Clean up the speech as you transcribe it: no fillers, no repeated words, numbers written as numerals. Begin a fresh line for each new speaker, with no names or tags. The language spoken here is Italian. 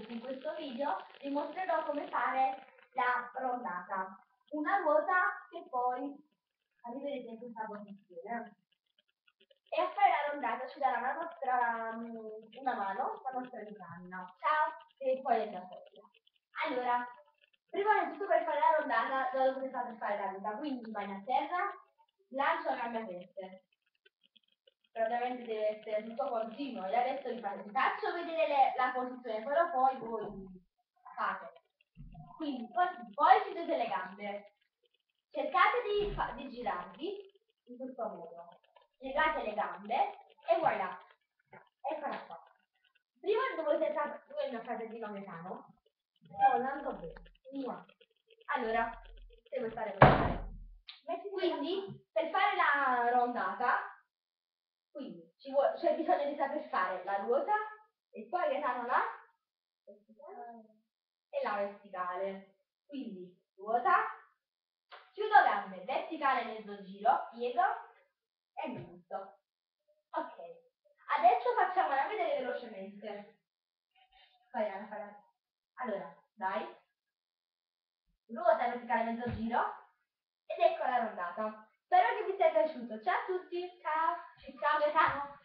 In questo video vi mostrerò come fare la rondata, una ruota che poi arriverete in questa posizione. E a fare la rondata ci darà una mano, la nostra canna, ciao, e poi è la foglia. Allora, prima di tutto per fare la rondata dovete fare la ruota, quindi vai a terra, lancia gambe aperte. Però ovviamente deve essere tutto continuo e adesso vi faccio vedere la posizione, però poi voi la fate. Quindi poi chiudete le gambe, cercate di girarvi in questo modo, piegate le gambe e voilà, eccola qua. Prima dovete fare, voi non fate di nome sano? No, non so bene, di qua. Allora, devo stare così. Quindi, per fare la rondata, quindi c'è bisogno di saper fare la ruota e poi che fanno la e la verticale. Quindi ruota, chiudo gambe, verticale mezzo giro, piego e mi butto. Ok, adesso facciamola vedere velocemente. Vai, allora, dai, ruota verticale mezzo giro ed ecco la rondata. Spero che vi sia piaciuto. Ciao a tutti, ciao, ciao Gaetano.